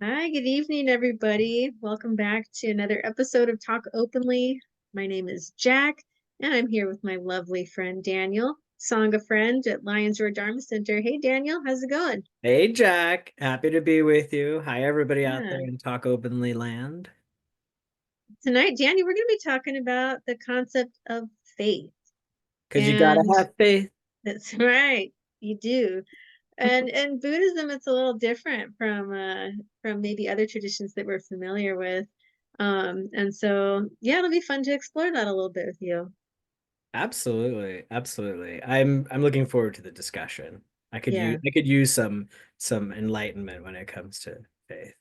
Hi, good evening, everybody. Welcome back to another episode of Talk Openly. My name is Jack, and I'm here with my lovely friend Daniel, Sangha friend at Lions Roar Dharma Center. Hey, Daniel, how's it going? Hey Jack, happy to be with you. Hi everybody out Yeah. there in Talk Openly land. Tonight, Daniel, we're going to be talking about the concept of faith. Because you gotta And have faith. that's right, you do. And Buddhism, it's a little different from maybe other traditions that we're familiar with. And so yeah, it'll be fun to explore that a little bit with you. Absolutely, absolutely. I'm looking forward to the discussion. Yeah. I could use some enlightenment when it comes to faith.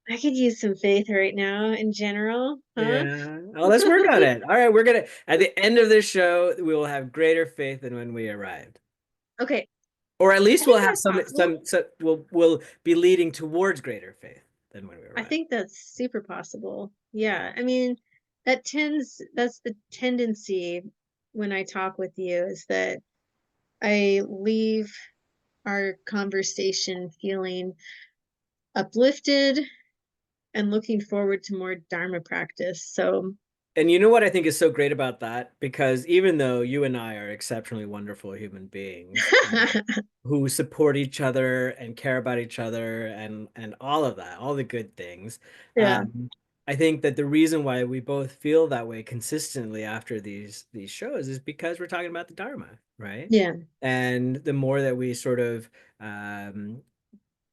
I could use some faith right now in general, huh? Yeah. Oh, let's work on it. All right, we're gonna at the end of this show, we will have greater faith than when we arrived. Okay, Or at I least we'll think have that's possible. some we'll be leading towards greater faith than when we I arrived. think that's super possible. Yeah. Yeah. I mean, that's the tendency when I talk with you is that I leave our conversation feeling uplifted and looking forward to more Dharma practice. So, And you know what I think is so great about that? Because even though you and I are exceptionally wonderful human beings who support each other and care about each other and all of that, all the good things, yeah, I think that the reason why we both feel that way consistently after these shows is because we're talking about the Dharma, right? yeah, And the more that we sort of um,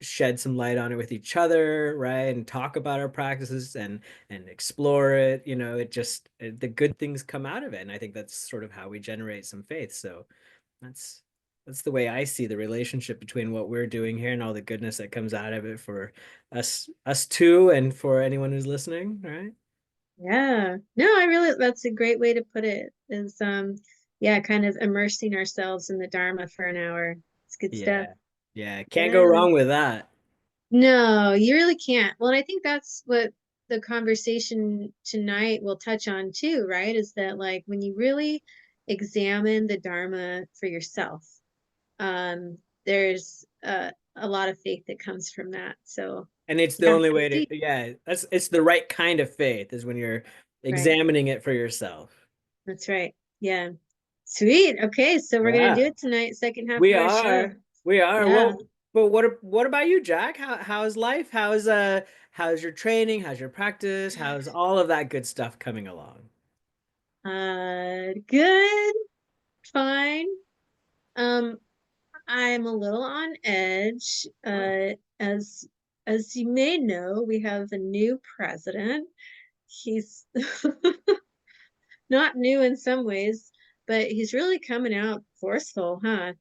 shed some light on it with each other, right? And talk about our practices and explore it, the good things come out of it. And I think that's sort of how we generate some faith. So that's that's the way I see the relationship between what we're doing here and all the goodness that comes out of it for us too and for anyone who's listening, right? yeah. No, I really, that's a great way to put it is, yeah, kind of immersing ourselves in the Dharma for an hour. It's good stuff. Yeah. Yeah. Can't go Yeah. wrong with that. No, you really can't. Well, and I think that's what the conversation tonight will touch on too, right? Is that like when you really examine the Dharma for yourself, there's a lot of faith that comes from that. So, And it's the yeah, only go way to, deep. yeah, it's the right kind of faith is when you're Right. examining it for yourself. That's right. Yeah. Sweet. Okay, so we're gonna do Yeah. it tonight, second half We of our show. are. We are. Yeah. Well, but what about you, Jack? How's life? How's your training? How's your practice? How's all of that good stuff coming along? Good, fine. Um, I'm a little on edge. Oh. As you may know, we have a new president. He's not new in some ways, but he's really coming out forceful, huh?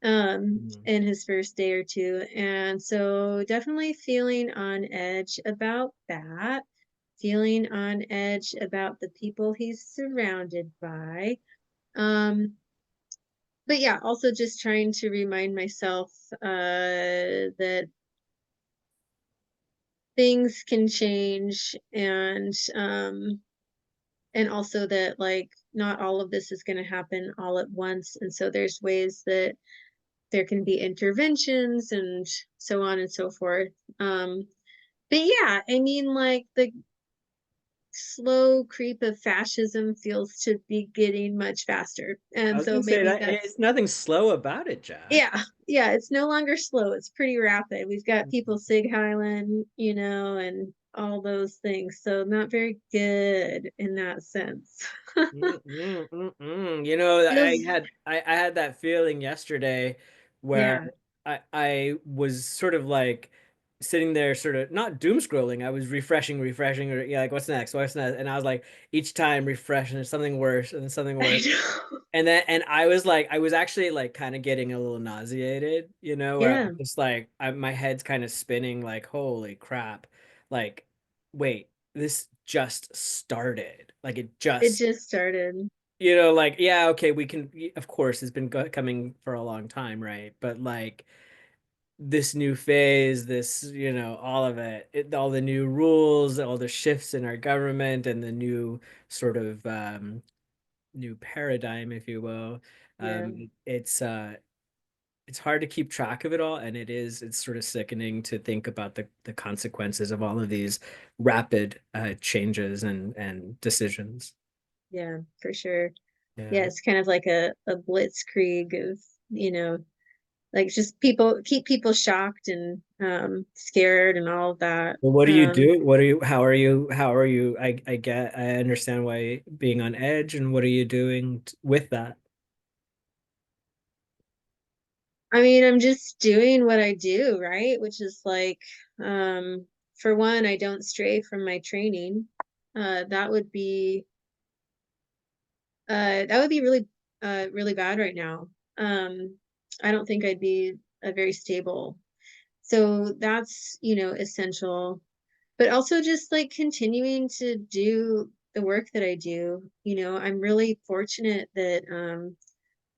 Mm. In his first day or two. And so definitely feeling on edge about that, feeling on edge about the people he's surrounded by. Um, but yeah, also just trying to remind myself that things can change and also that like not all of this is going to happen all at once. And so there's ways that there can be interventions and so on and so forth. But yeah, I mean, like the slow creep of fascism feels to be getting much faster. I And was so gonna say maybe that that's, it's nothing slow about it, Jack. yeah, yeah, it's no longer slow. It's pretty rapid. We've got people sig heiling, and all those things. So not very good in that sense. You know, Feels, I had that feeling yesterday where yeah. I was sort of like sitting there sort of not doom scrolling. I was refreshing, or yeah, like what's next? What's next? And I was like each time refreshing, there's something worse and then something I worse. know. And I was like, I was actually like kind of getting a little nauseated, where I Yeah, was just like, my head's kind of spinning, like, holy crap. Like, wait, this just started. Like, it it just, just started. like, yeah, okay, we can, of course, it's been coming for a long time, right? But like, this new phase, all of all the new rules, all the shifts in our government, and the new sort of new paradigm, if you will. Yeah. It's it's hard to keep track of it all, and it's sort of sickening to think about the consequences of all of these rapid changes and decisions. Yeah, for sure. Yeah, Yeah. it's kind of like a blitzkrieg of, you know, like just people keep people shocked and scared and all of that. Well, what do you do? What are you, how are you, I understand why being on edge, and what are you doing with that? I mean, I'm just doing what I do, right? Which is like, for one, I don't stray from my training. That would be really really bad right now. I don't think I'd be a very stable. So that's, you know, essential. But also just like continuing to do the work that I do. You know, I'm really fortunate that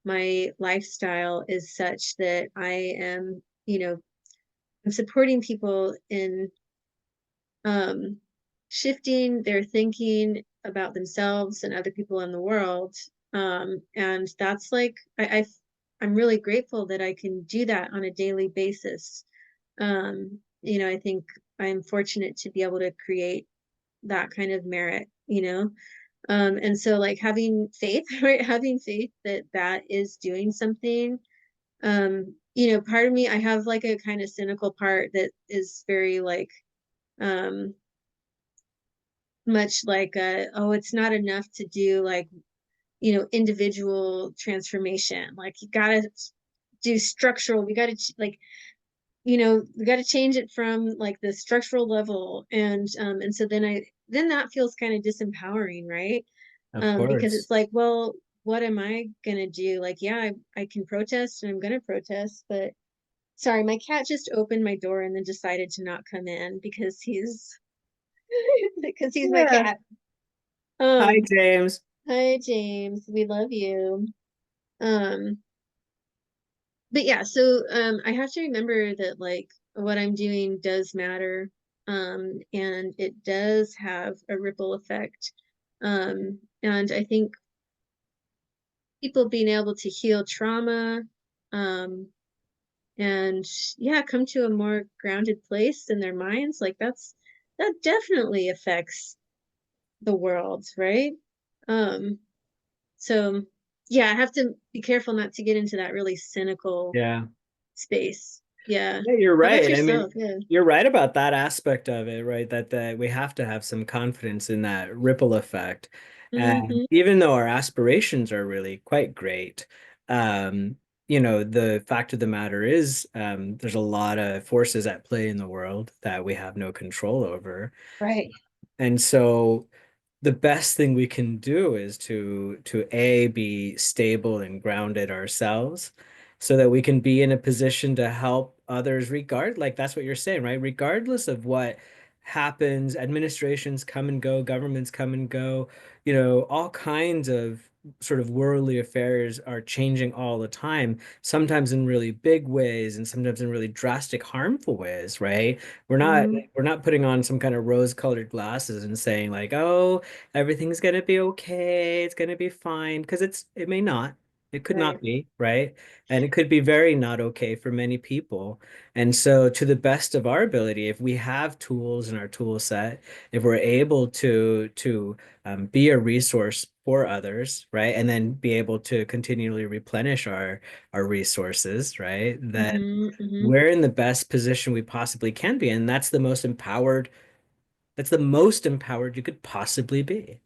my lifestyle is such that I am, you know, I'm supporting people in um, shifting their thinking about themselves and other people in the world. And that's like, I'm really grateful that I can do that on a daily basis. You know, I think I'm fortunate to be able to create that kind of merit, you know? And so like having faith, right? Having faith that that is doing something. You know, part of me, I have like a kind of cynical part that is very like, um, much like oh, it's not enough to do like, you know, individual transformation. Like you gotta do structural, we gotta like, you know, we gotta change it from like the structural level. And so then that feels kind of disempowering, right? Of Because course. it's like, well, what am I gonna do? Like, yeah, I can protest and I'm gonna protest, but sorry, my cat just opened my door and then decided to not come in because he's because he's my Yeah. cat. Hi, Um, James. Hi James, we love you. Um, but yeah, so I have to remember that like what I'm doing does matter. And it does have a ripple effect. And I think people being able to heal trauma, um, and yeah, come to a more grounded place in their minds, like that definitely affects the world, right? Um, so yeah, I have to be careful not to get into that really cynical Yeah. space. Yeah. Yeah, you're How about right. I mean, yourself? Yeah. you're right about that aspect of it, right? That we have to have some confidence in that ripple effect. And Hmm. even though our aspirations are really quite great, um, the fact of the matter is, there's a lot of forces at play in the world that we have no control over. Right. And so the best thing we can do is to A, be stable and grounded ourselves so that we can be in a position to help others like that's what you're saying, right? Regardless of what happens, administrations come and go, governments come and go, all kinds of sort of worldly affairs are changing all the time, sometimes in really big ways and sometimes in really drastic, harmful ways, right? We're not Hmm. we're not putting on some kind of rose-colored glasses and saying like, oh, everything's gonna be okay, it's gonna be fine, because it may not. It could not Right. be, right? And it could be very not okay for many people. And so to the best of our ability, if we have tools in our tool set, if we're able to be a resource for others, right? And then be able to continually replenish our resources, right? Then Hmm. Hmm. we're in the best position we possibly can be. And that's the most empowered you could possibly be.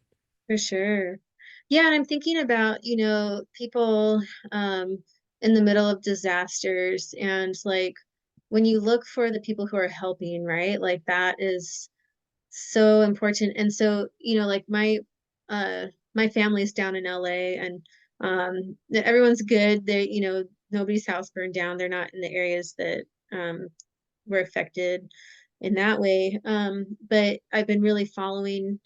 For sure. Yeah, and I'm thinking about, you know, people um in the middle of disasters and like when you look for the people who are helping, right? Like that is so important. And so, you know, like my family's down in LA and everyone's good. They, you know, nobody's house burned down. They're not in the areas that were affected in that way. But I've been really following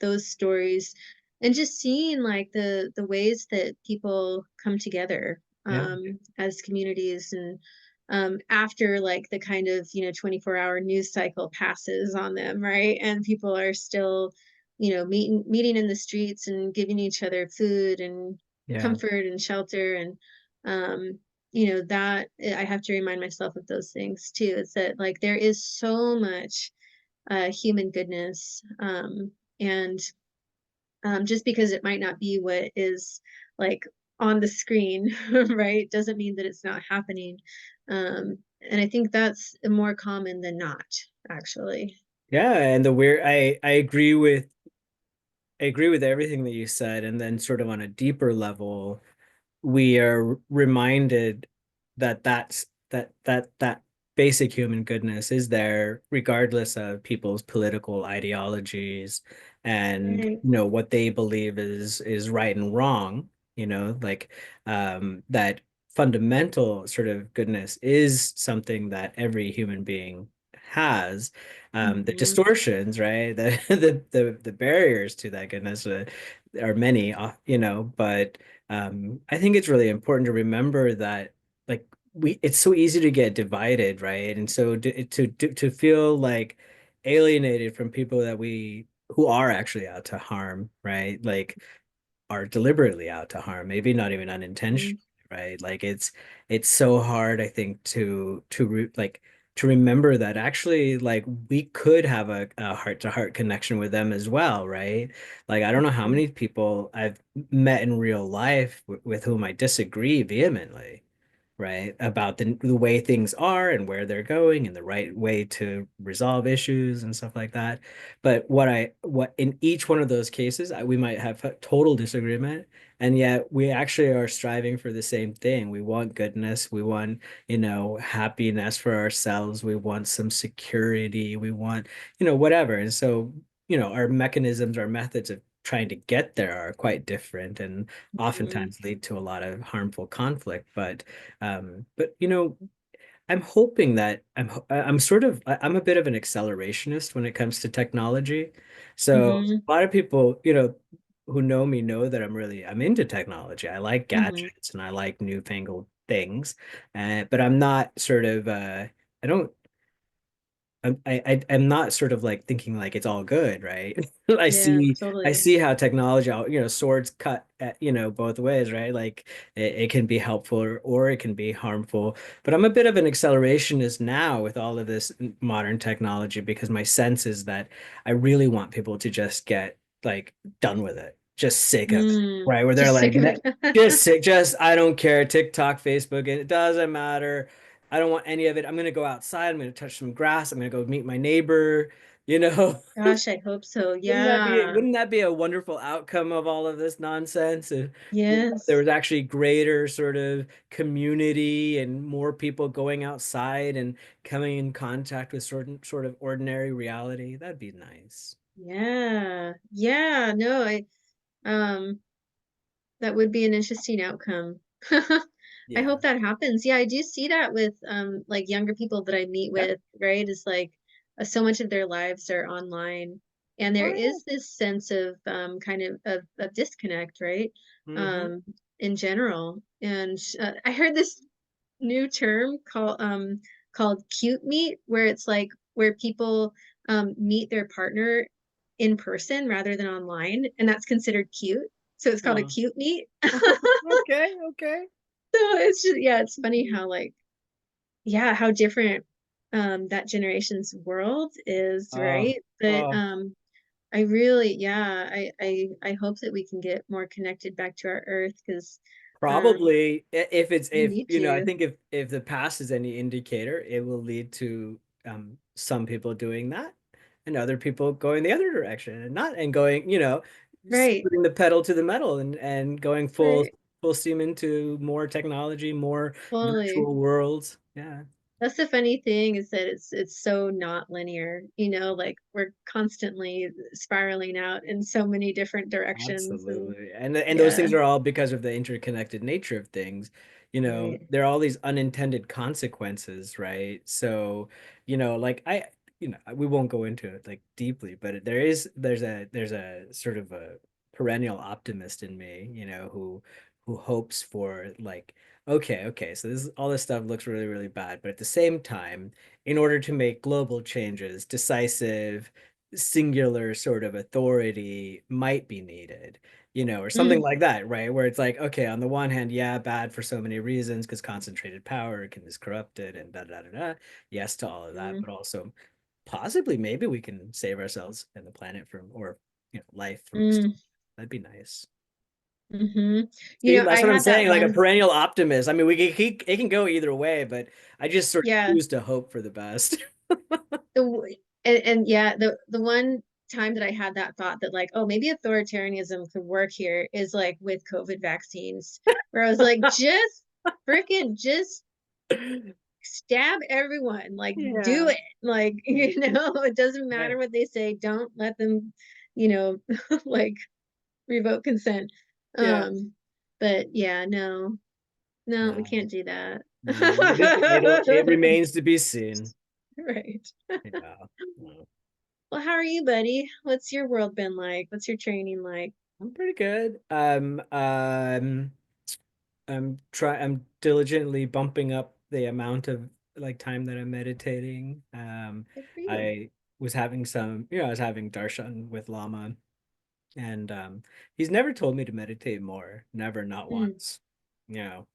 those stories and just seeing like the ways that people come together Yeah. as communities and after like the kind of, you know, 24-hour news cycle passes on them, right? And people are still, you know, meeting in the streets and giving each other food and Yeah. comfort and shelter and um that I have to remind myself of those things too. It's that like there is so much human goodness, and just because it might not be what is like on the screen, right, doesn't mean that it's not happening. And I think that's more common than not, actually. Yeah, and I agree with everything that you said, and then sort of on a deeper level, we are reminded that that basic human goodness is there regardless of people's political ideologies and Right. what they believe is right and wrong, like that fundamental sort of goodness is something that every human being has. The Hmm. distortions, right? The barriers to that goodness are many, but I think it's really important to remember that like it's so easy to get divided, right? And so to feel like alienated from people that we who are actually out to harm, right? Like are deliberately out to harm, maybe not even Hmm. unintentionally, right? Like it's so hard, I think, to remember that actually like we could have a heart-to-heart connection with them as well, right? Like I don't know how many people I've met in real life with whom I disagree vehemently, right? About the way things are and where they're going and the right way to resolve issues and stuff like that. But what in each one of those cases, we might have a total disagreement, and yet we actually are striving for the same thing. We want goodness, we want, happiness for ourselves, we want some security, we want, whatever. And so, our mechanisms, our methods of trying to get there are quite different and Hmm. oftentimes lead to a lot of harmful conflict. But I'm hoping that I'm a bit of an accelerationist when it comes to technology. So Hmm. a lot of people, who know me know that I'm into technology. I like Hmm. gadgets and I like newfangled things. But I'm not sort of I don't I'm not sort of like thinking like it's all good, right? I Yeah, see I totally. see how technology, swords cut at, both ways, right? Like it can be helpful or it can be harmful. But I'm a bit of an accelerationist now with all of this modern technology because my sense is that I really want people to just get like done with it, just sick of it, Mm, right? Where they're just like, sick of it. Just sick, just I don't care, TikTok, Facebook, it doesn't matter. I don't want any of it. I'm gonna go outside. I'm gonna touch some grass. I'm gonna go meet my neighbor. You know, Gosh, I hope so. Yeah. wouldn't that be a wonderful outcome of all of this nonsense? If there Yes. was actually greater sort of community and more people going outside and coming in contact with sort of ordinary reality, that'd be nice. Yeah. Yeah. No, um that would be an interesting outcome. I Yeah. hope that happens. Yeah, I do see that with like younger people that I meet Yep. with, right? Is like so much of their lives are online. And there Oh is this sense of kind of disconnect, right? yeah. Hmm. Um in general. And I heard this new term called cute meet, where it's like where people meet their partner in person rather than online, and that's considered cute. So it's called a Oh. cute meet. Okay. Okay. So it's just, yeah, it's funny how like, yeah, how different that generation's world is, Oh. right? But Oh. I really, yeah, I hope that we can get more connected back to our earth, because Probably, we if need I to. think if the past is any indicator, it will lead to some people doing that and other people going the other direction and not and going, Right, putting the pedal to the metal and going right, full steam into more technology, more totally. virtual worlds. Yeah. That's the funny thing, is that it's so not linear, like we're constantly spiraling out in so many different directions. And Absolutely. And those yeah, things are all because of the interconnected nature of things. right. There are all these unintended consequences, right? So, like we won't go into it like deeply, but there's a sort of a perennial optimist in me, who hopes for like, okay, so all this stuff looks really, really bad, but at the same time, in order to make global changes, decisive singular sort of authority might be needed. or something Mm, like that, right? Where it's like, okay, on the one hand, yeah, bad for so many reasons because concentrated power can is corrupted and da da da da. Yes to all of that, mm, but also possibly maybe we can save ourselves and the planet from, or life from mm, extinction. That'd be nice. mm-hmm. See, I that's what I'm had that saying. Like a one. perennial optimist. I mean, it can go either way, but I just sort of Yeah. choose to hope for the best. And yeah, the one time that I had that thought that like, oh, maybe authoritarianism could work here is like with COVID vaccines, where I was like, just freaking just stab everyone, like do Yeah. it. Like, it doesn't matter Right. what they say, don't let them, you know, like revoke consent. Yeah. But yeah, no, no, we No, can't do that. no. It remains to be seen. Right. Yeah. No. Well, how are you, buddy? What's your world been like? What's your training like? I'm pretty good. I'm diligently bumping up the amount of like time that I'm meditating. Good for you. I was having I was having darshan with Lama, and he's never told me to meditate more, never, not Mm, once, you know.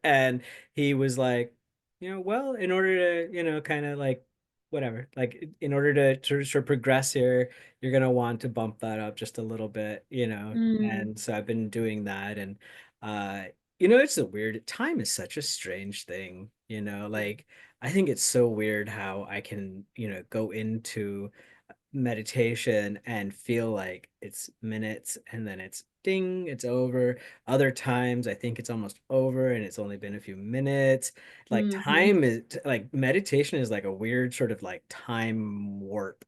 And he was like, well, in order to, kind of like whatever, like in order to sort of progress here, you're gonna want to bump that up just a little bit, mm, and so I've been doing that. And uh it's a weird, time is such a strange thing, like I think it's so weird how I can, go into meditation and feel like it's minutes and then it's ding, it's over. Other times I think it's almost over and it's only been a few minutes. Like hmm. time is like meditation is like a weird sort of like time warp,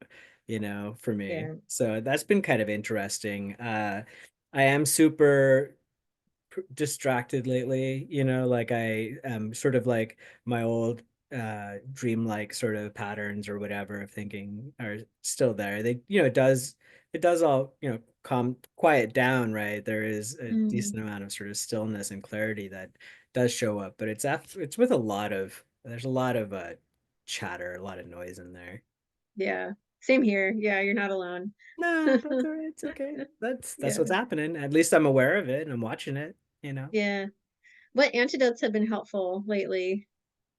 for me. Yeah. So that's been kind of interesting. I am super distracted lately, like I am sort of like my old dreamlike sort of patterns or whatever of thinking are still there. They, it does all, calm, quiet down, right? There is a Mm, decent amount of sort of stillness and clarity that does show up, but it's with there's a lot of chatter, a lot of noise in there. yeah. Same here. Yeah, you're not alone. No, that's all right. It's okay. That's Yeah. what's happening. At least I'm aware of it and I'm watching it. Yeah. What antidotes have been helpful lately,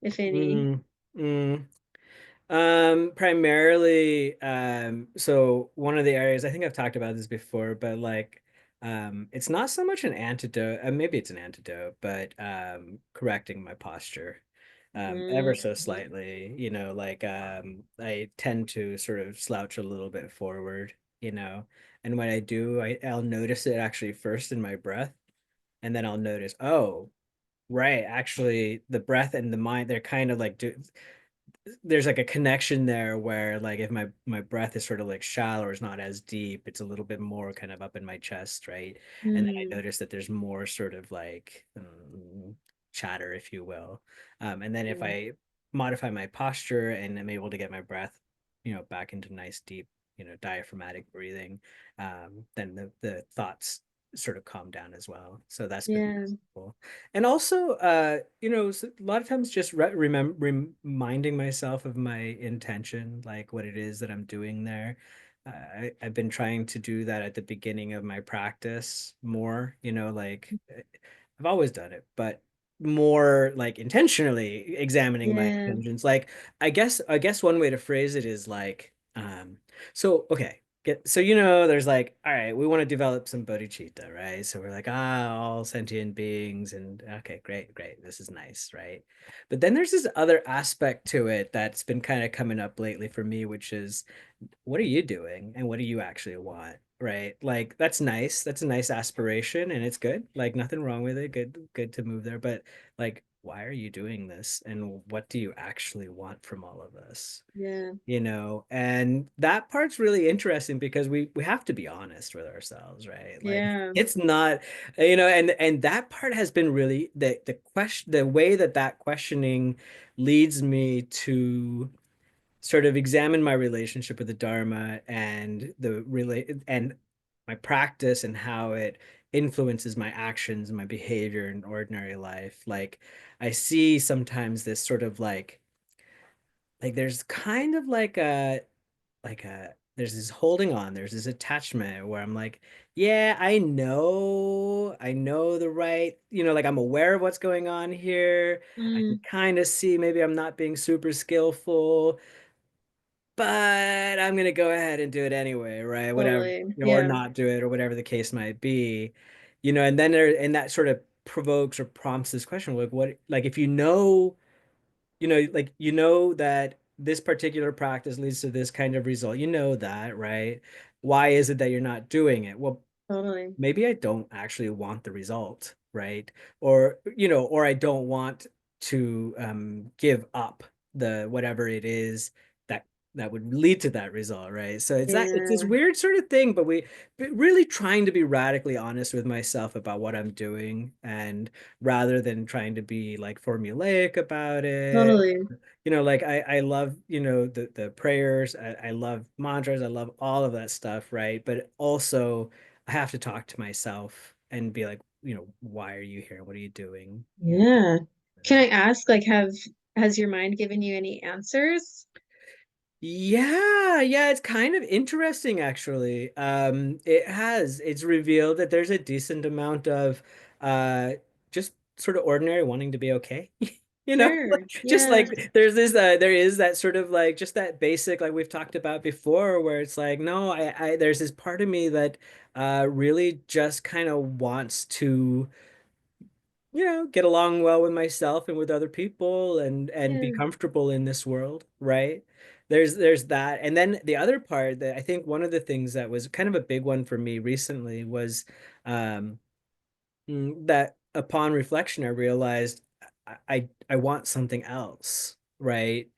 if any? Mm, mm. Primarily, so one of the areas, I think I've talked about this before, but like, it's not so much an antidote, maybe it's an antidote, but correcting my posture, ever so Mm-hmm. slightly, like, I tend to sort of slouch a little bit forward, and when I do, I'll notice it actually first in my breath, and then I'll notice, oh, right, actually, the breath and the mind, they're kind of like there's like a connection there where like if my breath is sort of like shallow or is not as deep, it's a little bit more kind of up in my chest, right? And then I Mm, notice that there's more sort of like chatter, if you will. And then if mm, I modify my posture and I'm able to get my breath, back into nice deep, diaphragmatic breathing, then the thoughts sort of calm down as well. So that's been yeah. cool. And also, a lot of times just reminding myself of my intention, like what it is that I'm doing there. I've been trying to do that at the beginning of my practice more, like I've always done it, but more like intentionally examining my Yeah. intentions. Like I guess one way to phrase it is like, so okay, so there's like, all right, we want to develop some bodhicitta, right? So we're like, all sentient beings, and okay, great, great, this is nice, right? But then there's this other aspect to it that's been kind of coming up lately for me, which is, what are you doing and what do you actually want? Right? Like that's nice. That's a nice aspiration and it's good. Like nothing wrong with it. Good to move there. But like, why are you doing this? And what do you actually want from all of this? Yeah. And that part's really interesting because we have to be honest with ourselves, right? Like Yeah. it's not, and that part has been really the question, the way that questioning leads me to sort of examine my relationship with the Dharma and and my practice and how it influences my actions and my behavior in ordinary life. Like I see sometimes this sort of like there's kind of like a there's this holding on, there's this attachment where I'm like, yeah, I know the right, like I'm aware of what's going on here. I can Mm, kind of see maybe I'm not being super skillful, but I'm gonna go ahead and do it anyway, right? Whatever, totally. or Yeah, not do it, or whatever the case might be, and then and that sort of provokes or prompts this question, like what, like if like that this particular practice leads to this kind of result, that, right? Why is it that you're not doing it? Well, totally. maybe I don't actually want the result, right? Or I don't want to give up the whatever it is that that would lead to that result, right? So it's this Yeah, weird sort of thing, but really trying to be radically honest with myself about what I'm doing, and rather than trying to be like formulaic about it. totally. Like I love, the prayers, I love mantras, I love all of that stuff, right? But also I have to talk to myself and be like, why are you here? What are you doing? Yeah. Can I ask, like, has your mind given you any answers? Yeah, it's kind of interesting actually. It's revealed that there's a decent amount of uh just sort of ordinary wanting to be okay. Sure. Just Yeah. like there is that sort of like just that basic, like we've talked about before, where it's like, no, I there's this part of me that really just kind of wants to get along well with myself and with other people, and be Yeah. comfortable in this world, right? There's that. And then the other part, that I think one of the things that was kind of a big one for me recently was um that upon reflection, I realized I want something else, right?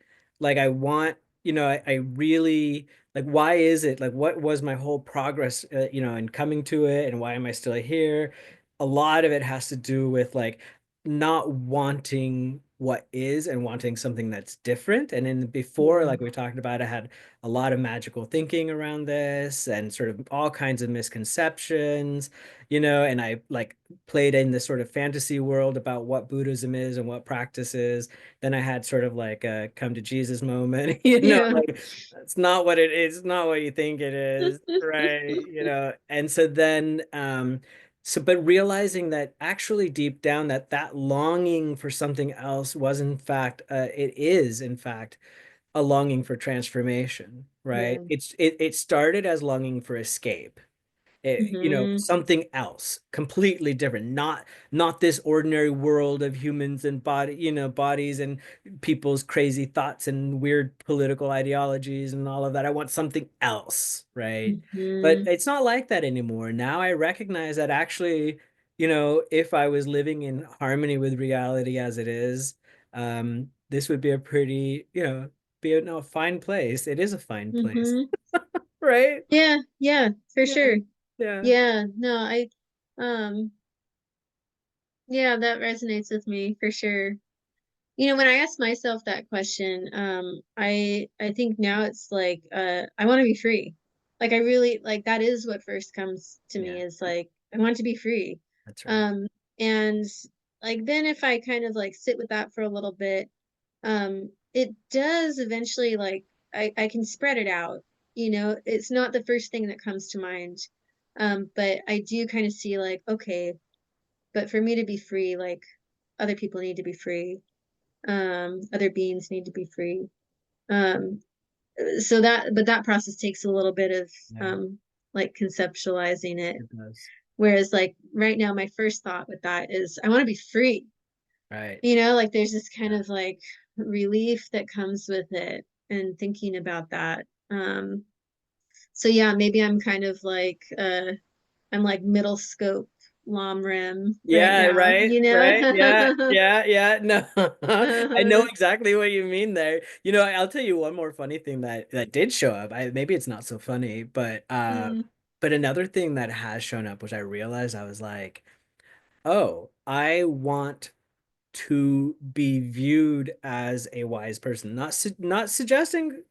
Like I want, I really like, why is it like, what was my whole progress, in coming to it, and why am I still here? A lot of it has to do with like not wanting what is and wanting something that's different. And then before, Yeah. like we talked about, I had a lot of magical thinking around this and sort of all kinds of misconceptions, and I like played in this sort of fantasy world about what Buddhism is and what practice is. Then I had sort of like a come to Jesus moment, Yeah. like that's not what it is, not what you think it is, right? And so then but realizing that actually deep down that longing for something else was in fact it is in fact a longing for transformation, right? Yeah. It started as longing for escape, Hmm. something else completely different, not this ordinary world of humans and bodies and people's crazy thoughts and weird political ideologies and all of that. I want something else, right? But Hmm. it's not like that anymore. Now I recognize that actually, if I was living in harmony with reality as it is, this would be a pretty, be a, no, fine place. It is a fine place, Hmm. right? Yeah. Yeah, for Yeah. sure. Yeah. Yeah. No, um, yeah, that resonates with me for sure. When I ask myself that question, I think now it's like, I want to be free. Like I really like that is what first comes to me Yeah, is like I want to be free. that's right. Um, and like then if I kind of like sit with that for a little bit, it does eventually like I can spread it out. It's not the first thing that comes to mind. But I do kind of see like, okay, but for me to be free, like other people need to be free, other beings need to be free, um so that process takes a little bit of Yeah, um like conceptualizing it, it does. whereas like right now my first thought with that is I want to be free. Right. Like there's this kind Yeah. of like relief that comes with it and thinking about that. So yeah, maybe I'm kind of like I'm like middle scope Lam Rim right Yeah, now, right, you right. Yeah, know. yeah, yeah. No, I know Uh-huh. exactly what you mean there. I'll tell you one more funny thing that did show up. Maybe it's not so funny, Mm, but another thing that has shown up, which I realized, I was like, oh, I want to be viewed as a wise person. Not suggesting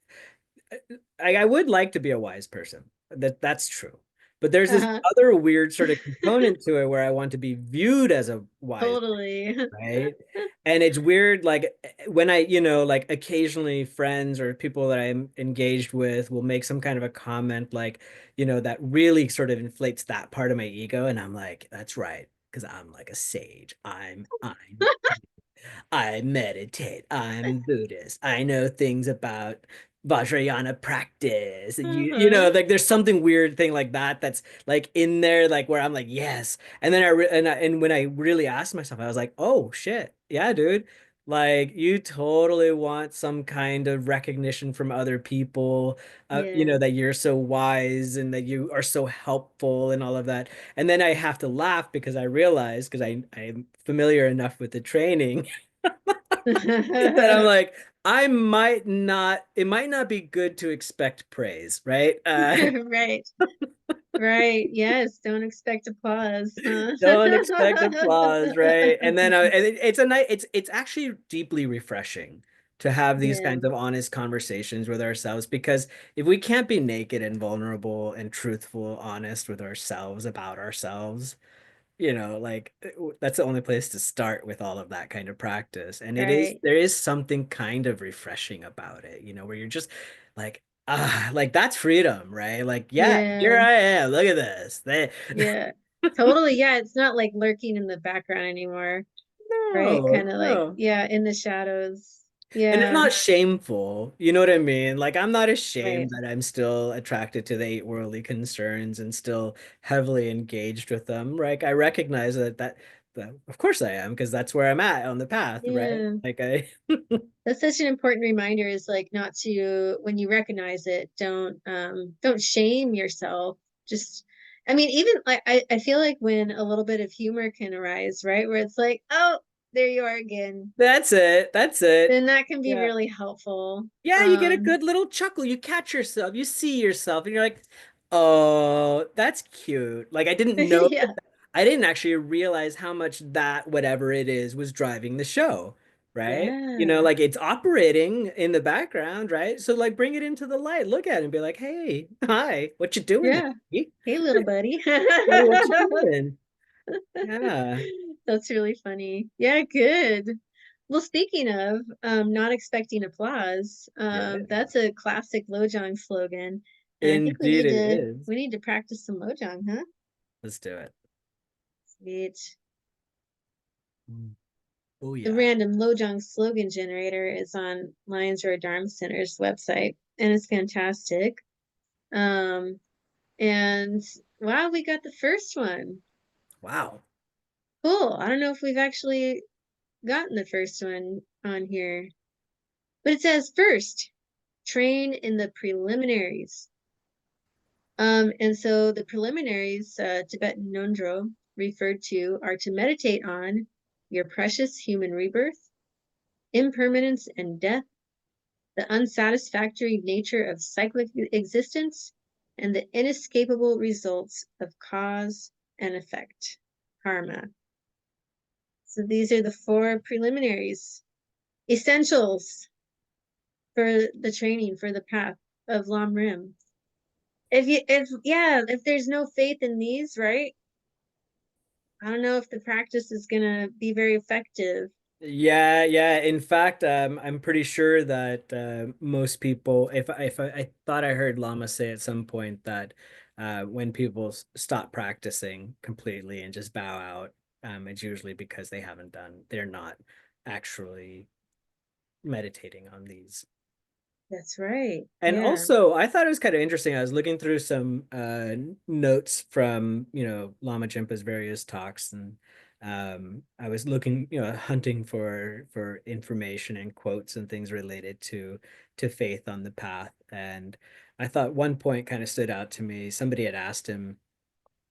I would like to be a wise person. That's true. but there's this Uh-huh. other weird sort of component to it where I want to be viewed as a wise, Totally. right? And it's weird, like when I, like occasionally friends or people that I'm engaged with will make some kind of a comment like, that really sort of inflates that part of my ego. And I'm like, that's right, because I'm like a sage. I meditate. I'm Buddhist. I know things about Vajrayana practice. Uh-huh. Like there's something weird thing like that that's like in there, like where I'm like, yes. And then and when I really asked myself, I was like, oh shit, yeah, dude. Like you totally want some kind of recognition from other people, Yeah. that you're so wise and that you are so helpful and all of that. And then I have to laugh because I realize, because I'm familiar enough with the training that I'm like, it might not be good to expect praise, right? Right. Right. Yes. Don't expect applause, huh? Don't expect applause, right? And then it's a night. It's actually deeply refreshing to have these Yeah. kinds of honest conversations with ourselves because if we can't be naked and vulnerable and truthful, honest with ourselves about ourselves, like that's the only place to start with all of that kind of practice. And Right. there is something kind of refreshing about it, where you're just like, like that's freedom, right? Like, yeah, here Yeah. I am. Look at this. Yeah. Totally. Yeah. It's not like lurking in the background anymore, right? No, Kind of like, no. yeah, in the shadows. And it's Yeah. not shameful. You know what I mean? Like, I'm not ashamed Right. that I'm still attracted to the eight worldly concerns and still heavily engaged with them, right? I recognize that of course I am, because that's where I'm at on the path, right? Yeah. Like, I, That's such an important reminder is like not to, when you recognize it, don't shame yourself. Just, I mean, even like I feel like when a little bit of humor can arise, right? Where it's like, oh, there you are again. that's it. That's it. Then that can be Yeah. really helpful. Yeah, you get a good little chuckle. You catch yourself, you see yourself, and you're like, oh, that's cute. Like Yeah. I didn't actually realize how much that whatever it is was driving the show, right? Yeah. Like it's operating in the background, right? So like bring it into the light, look at it and be like, hey, hi, what you doing there? Yeah. Buddy? Hey, little buddy. Buddy, what you doing? Yeah. That's really funny. Yeah, good. Well, speaking of not expecting applause, Yeah. that's a classic Lojong slogan. And I think Indeed it is. we need to practice some Lojong, huh? Let's do it. Sweet. Mm. Oh The yeah. random Lojong slogan generator is on Lions Road Dharma Center's website, and it's fantastic. Um, and wow, we got the first one. Wow. Cool. I don't know if we've actually gotten the first one on here, but it says first, train in the preliminaries. And so the preliminaries, Tibetan Nondro referred to, are to meditate on your precious human rebirth, impermanence and death, the unsatisfactory nature of cyclic existence, and the inescapable results of cause and effect, karma. So these are the four preliminaries, essentials for the training for the path of Lam Rim. If there's no faith in these, right? I don't know if the practice is gonna be very effective. Yeah, yeah. In fact, I'm pretty sure that most people, if I thought I heard Lama say at some point that when people stop practicing completely and just bow out, it's usually because they're not actually meditating on these. That's right. And Yeah. also, I thought it was kind of interesting. I was looking through some notes from, Lama Jinpa's various talks, and I was looking, hunting for information and quotes and things related to faith on the path. And I thought one point kind of stood out to me. Somebody had asked him,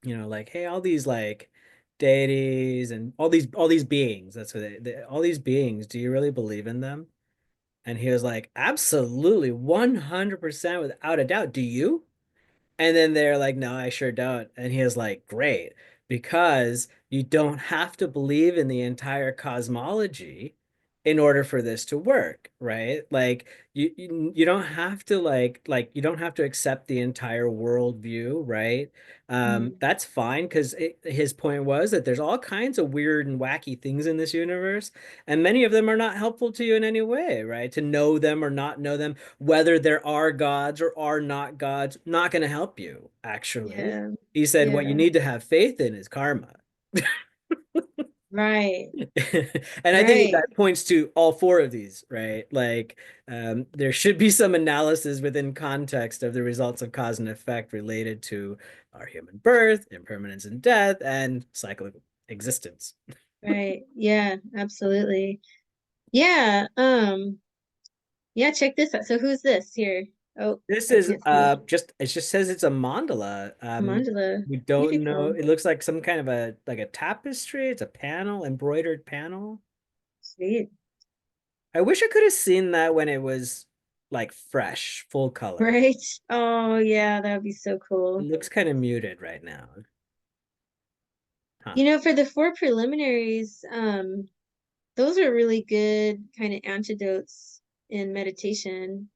like, hey, all these like deities and all these beings, that's what all these beings, do you really believe in them? And he was like, absolutely, 100% without a doubt. Do you? And then they're like, no, I sure don't. And he was like, great, because you don't have to believe in the entire cosmology. in order for this to work, right? Like you don't have to you don't have to accept the entire worldview, right? Mhm. That's fine because his point was that there's all kinds of weird and wacky things in this universe, and many of them are not helpful to you in any way, right? To know them or not know them, whether there are gods or are not gods, not going to help you, actually. Yeah. He said what you Yeah. need to have faith in is karma. Right. And I think Right. that points to all four of these, right? Like, there should be some analysis within context of the results of cause and effect related to our human birth, impermanence and death, and cyclic existence. Right. Yeah, absolutely. Yeah. Yeah, check this out. So who's this here? Oh, This I is can't see. just it just says it's a mandala. A mandala. We don't know. Beautiful. It looks like some kind of a tapestry. It's a panel, embroidered panel. Sweet. I wish I could have seen that when it was like fresh, full color. Right? Oh, yeah, that would be so It cool. looks kind of muted right now. Huh. You know, for the four preliminaries, those are really good kind of antidotes in meditation,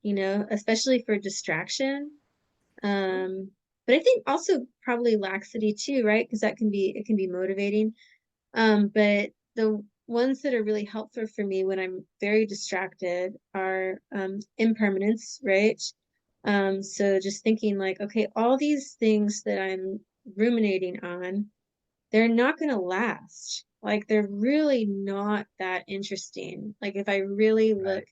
especially for distraction. But I think also probably laxity too, right? Because it can be motivating. But the ones that are really helpful for me when I'm very distracted are impermanence, right? So just thinking like, okay, all these things that I'm ruminating on, they're not going to last. Like they're really not that interesting. Like if I really look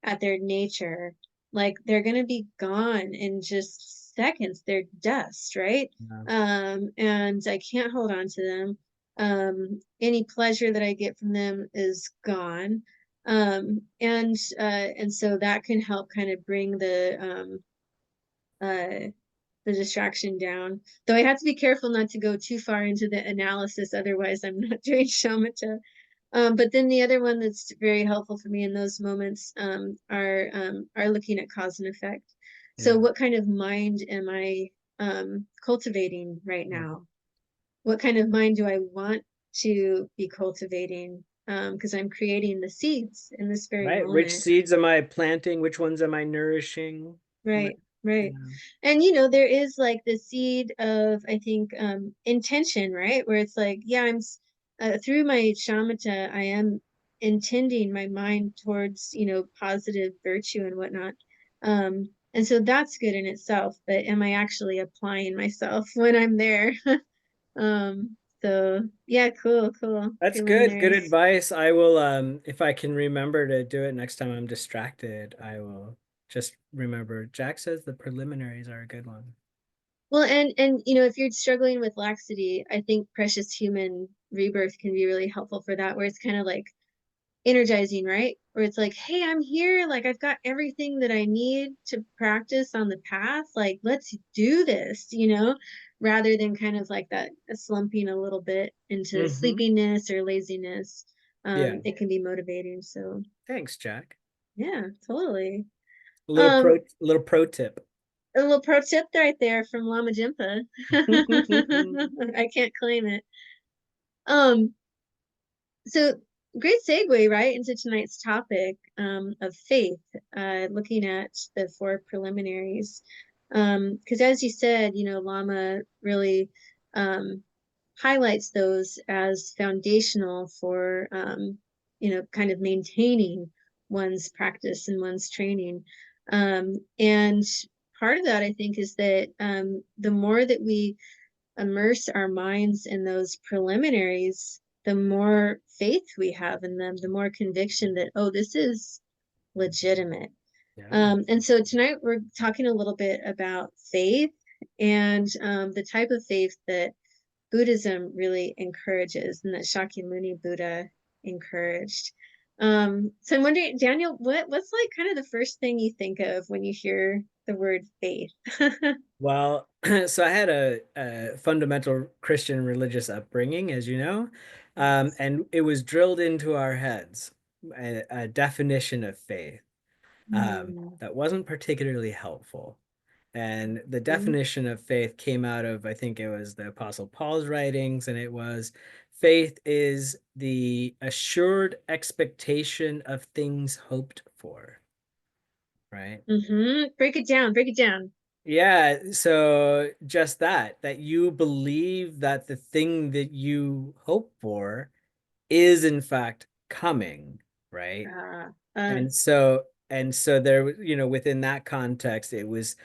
Right. at their nature, like they're going to be gone in just seconds. They're dust, right? Yeah. And I can't hold on to them. Any pleasure that I get from them is gone. And so that can help kind of bring uh the distraction down. Though I have to be careful not to go too far into the analysis, otherwise I'm not doing shamatha. But then the other one that's very helpful for me in those moments are looking at cause and effect. So Yeah. what kind of mind am I cultivating right Yeah. now? What kind of mind do I want to be cultivating? Because I'm creating the seeds in this very Right. Which moment. seeds am I planting? Which ones am I nourishing? Right. Right, right. Yeah. And there is like the seed of, I think, intention, right? Where it's like, yeah, through my shamatha, I am intending my mind towards, positive virtue and whatnot. And so that's good in itself, but am I actually applying myself when I'm there? So yeah, cool, cool. That's good. Good Preliminaries. advice. I will, if I can remember to do it next time I'm distracted, I will just remember. Jack says the preliminaries are a good one. Well, and if you're struggling with laxity, I think Precious Human Rebirth can be really helpful for that, where it's kind of like energizing, right? Where it's like, hey, I'm here, like I've got everything that I need to practice on the path. Like, let's do this, rather than kind of like that slumping a little bit into Hmm. sleepiness or laziness. Yeah. It can be motivating. So Thanks, Jack. yeah, totally. A little Um, pro tip. a little pro tip right there from Lama Jimpa. I can't claim it. Um, so great segue right into tonight's topic of faith, looking at the four preliminaries. Because as you said, Lama really um, highlights those as foundational for, kind of maintaining one's practice and one's training. And part of that, I think, is that the more that we immerse our minds in those preliminaries, the more faith we have in them, the more conviction that, oh, this is legitimate. Yeah. And so tonight we're talking a little bit about faith and the type of faith that Buddhism really encourages and that Shakyamuni Buddha encouraged. So I'm wondering, Daniel, what's like kind of the first thing you think of when you hear the word faith? Well, so I had a fundamental Christian religious upbringing, as you know, Yes. and it was drilled into our heads a definition of faith Mm, that wasn't particularly helpful. And the mm, definition of faith came out of, I think it was the Apostle Paul's writings, and it was faith is the assured expectation of things hoped for, right? Break it down, break it down. Yeah, so just that you believe that the thing that you hope for is in fact coming, right? Uh, And so there, within that context, it was,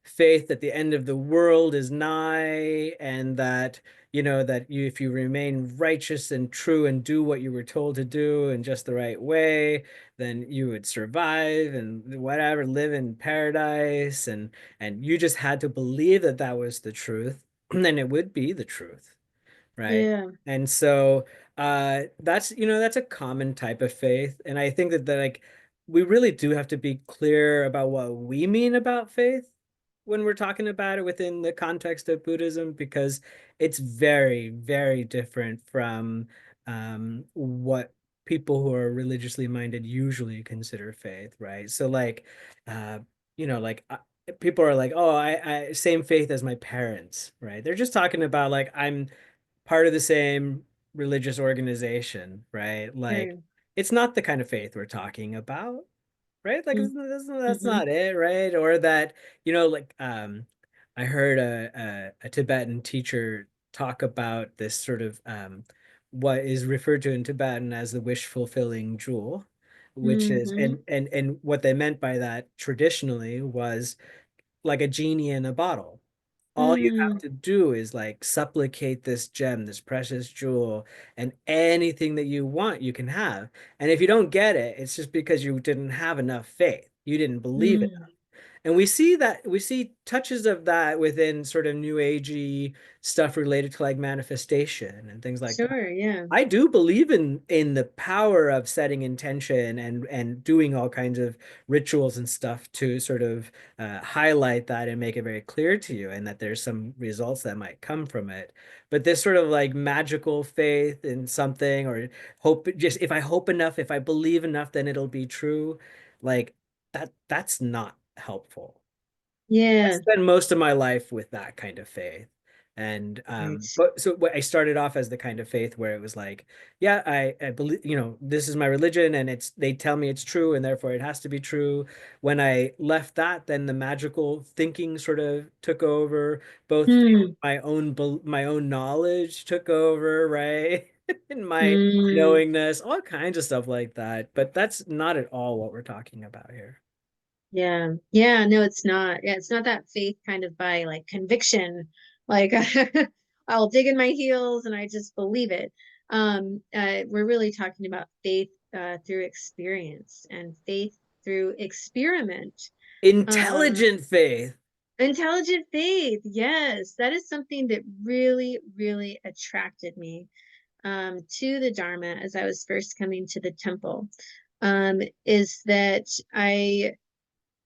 faith that the end of the world is nigh, and that, that if you remain righteous and true and do what you were told to do in just the right way, then you would survive and whatever, live in paradise, and you just had to believe that that was the truth, and it would be the truth, right? yeah, And so that's a common type of faith. And I think that like we really do have to be clear about what we mean about faith when we're talking about it within the context of Buddhism, because it's very, very different from what people who are religiously minded usually consider faith, right? So like uh like people are like, oh, I same faith as my parents, right? They're just talking about like I'm part of the same religious organization, right? Like sure. it's not the kind of faith we're talking about, right? Like that's Mm-hmm. not it, right? Or that, like I heard a Tibetan teacher talk about this sort of what is referred to in Tibetan as the wish fulfilling jewel, which is Mm-hmm. and what they meant by that traditionally was like a genie in a bottle. All you have Mm, to do is like supplicate this gem, this precious jewel, and anything that you want, you can have. And if you don't get it, it's just because you didn't have enough faith. You didn't believe it. mm. And we see touches of that within sort of new agey stuff related to like manifestation and things like that. Sure, yeah. I do believe in the power of setting intention and doing all kinds of rituals and stuff to sort of highlight that and make it very clear to you, and that there's some results that might come from it. But this sort of like magical faith in something, or hope, just if I hope enough, if I believe enough, then it'll be true. Like that's not helpful. I Yeah, spent most of my life with that kind of faith. And right. but so I started off as the kind of faith where it was like, yeah, I believe, this is my religion and they tell me it's true and therefore it has to be true. When I left that, then the magical thinking sort of took over, both Hmm. my own knowledge took over, right? And my Mm. knowingness, all kinds of stuff like that. But that's not at all what we're talking about here. Yeah. Yeah, no, it's not. Yeah, it's not that faith kind of by like conviction. Like I'll dig in my heels and I just believe it. We're really talking about faith through experience and faith through experiment. Um, Intelligent faith. Intelligent faith. Yes, that is something that really, really attracted me to the Dharma as I was first coming to the temple. Is that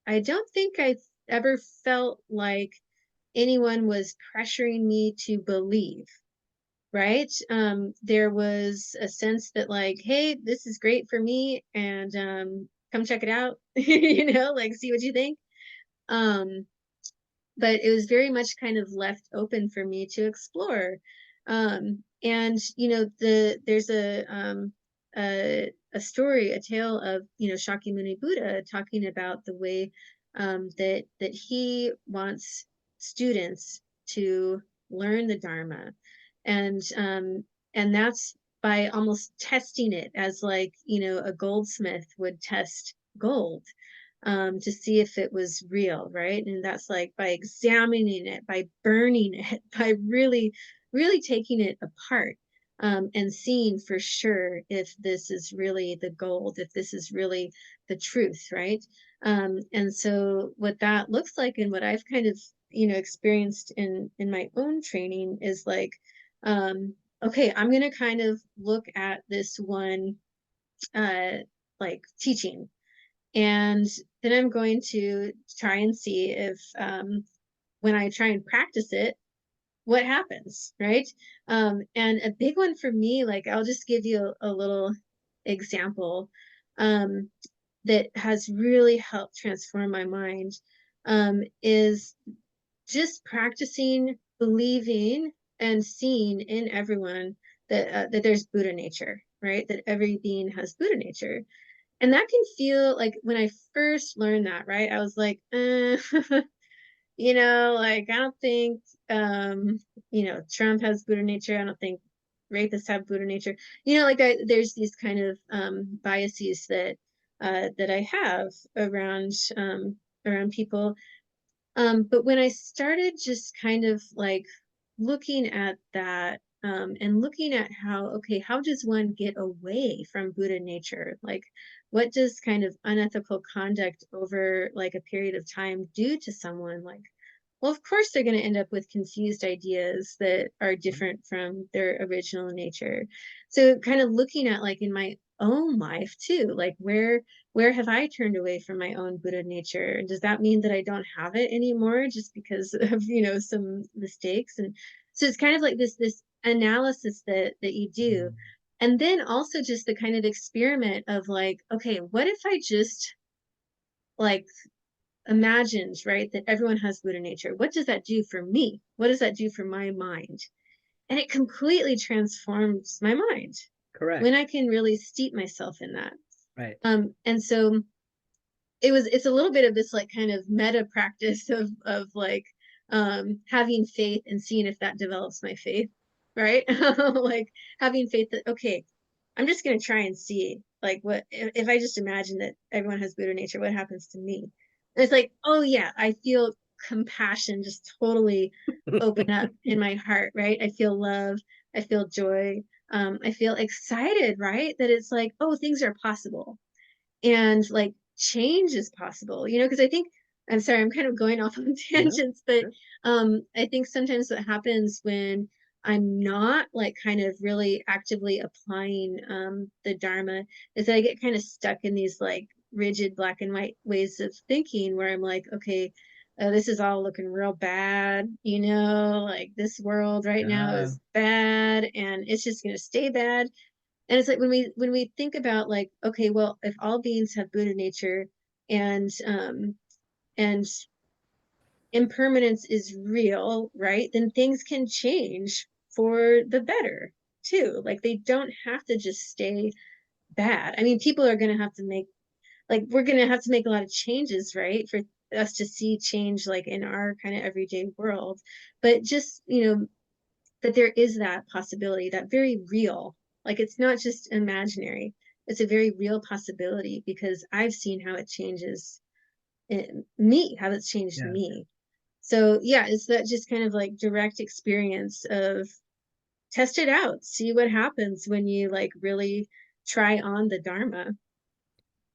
I don't think I ever felt like anyone was pressuring me to believe, right? There was a sense that like, hey, this is great for me, and come check it out, like see what you think. Um, but it was very much kind of left open for me to explore. And there's a story, a tale of Shakyamuni Buddha talking about the way that he wants students to learn the Dharma, and that's by almost testing it as like a goldsmith would test gold, to see if it was real, right? And that's like by examining it, by burning it, by really, really taking it apart, and seeing for sure if this is really the gold, if this is really the truth, right? And so what that looks like and what I've kind of, experienced in my own training is like, okay, I'm going to kind of look at this one, uh, like teaching, and then I'm going to try and see if, when I try and practice it, what happens, right? And a big one for me, like I'll just give you a little example, um, that has really helped transform my mind, is just practicing believing and seeing in everyone that there's Buddha nature, right? That every being has Buddha nature. And that can feel like when I first learned that, right? I was like, like I don't think Trump has Buddha nature. I don't think rapists have Buddha nature. There's these kind of biases that I have around people. But when I started just kind of like looking at that, and looking at okay, how does one get away from Buddha nature? Like, what does kind of unethical conduct over like a period of time do to someone? Like, well, of course they're going to end up with confused ideas that are different from their original nature. So kind of looking at like in my own life too, like where have I turned away from my own Buddha nature? Does that mean that I don't have it anymore just because of, some mistakes? And so it's kind of like this analysis that you do. Mhm. And then also just the kind of experiment of like, okay, what if I just like imagined, right, that everyone has Buddha nature? What does that do for me? What does that do for my mind? And it completely transforms my mind when Correct. I can really steep myself in that. Right. And so it's a little bit of this like kind of meta practice of like having faith and seeing if that develops my faith, right? Like having faith that, okay, I'm just going to try and see like what if I just imagine that everyone has Buddha nature, what happens to me? And it's like, oh yeah, I feel compassion just totally open up in my heart, right? I feel love, I feel joy, I feel excited, right? That it's like, oh, things are possible, and like change is possible, because I think, I'm sorry, I'm kind of going off on Yeah. tangents, but Sure. I think sometimes what happens when I'm not like kind of really actively applying the Dharma is that I get kind of stuck in these like rigid black and white ways of thinking where I'm like, okay, this is all looking real bad, like this world right now Yeah. is bad and it's just going to stay bad. And it's like when we think about like, okay, well, if all beings have Buddha nature, and impermanence is real, right? Then things can change for the better too. Like they don't have to just stay bad. I mean, people are gonna have to make, like, we're gonna have to make a lot of changes, right? For us to see change like in our kind of everyday world. But just, that there is that possibility, that very real, like it's not just imaginary, it's a very real possibility because I've seen how it changes me, how it's changed Yeah. me. So yeah, it's that just kind of like direct experience of test it out, see what happens when you like really try on the Dharma.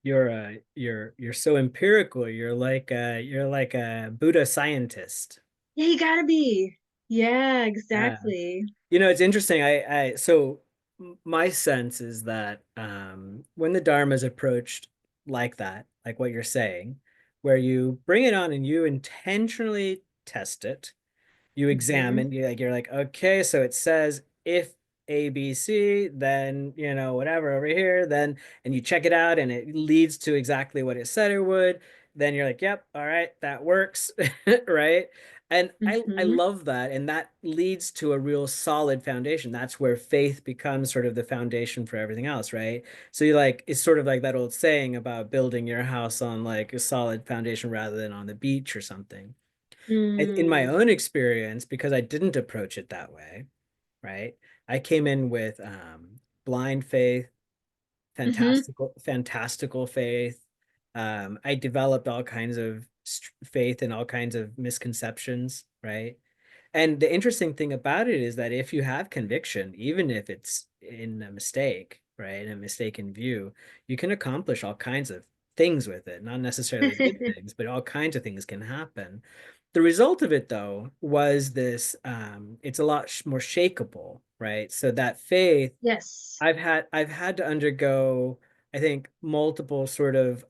You're so empirical. You're like a Buddha scientist. Yeah, you gotta be. Yeah, Yeah. exactly. It's interesting. My sense is that when the Dharma is approached like that, like what you're saying, where you bring it on and you intentionally test it, you Hmm. examine, you're like, okay, so it says if A, B, C, then whatever over here, then and you check it out and it leads to exactly what it said it would, then you're like, yep, all right, that works, right? And I Hmm. love that. And that leads to a real solid foundation. That's where faith becomes sort of the foundation for everything else, right? So you like it's sort of like that old saying about building your house on like a solid foundation rather than on the beach or something. In my Mm. own experience, because I didn't approach it that way, right? I came in with blind faith, Hmm. fantastical faith. I developed all kinds of faith and all kinds of misconceptions, right? And the interesting thing about it is that if you have conviction, even if it's in a mistake, right, a mistaken view, you can accomplish all kinds of things with it. Not necessarily good things, but all kinds of things can happen. The result of it, though, was this, it's a lot more shakable, right? So that faith Yes. I've had to undergo, I think, multiple sort of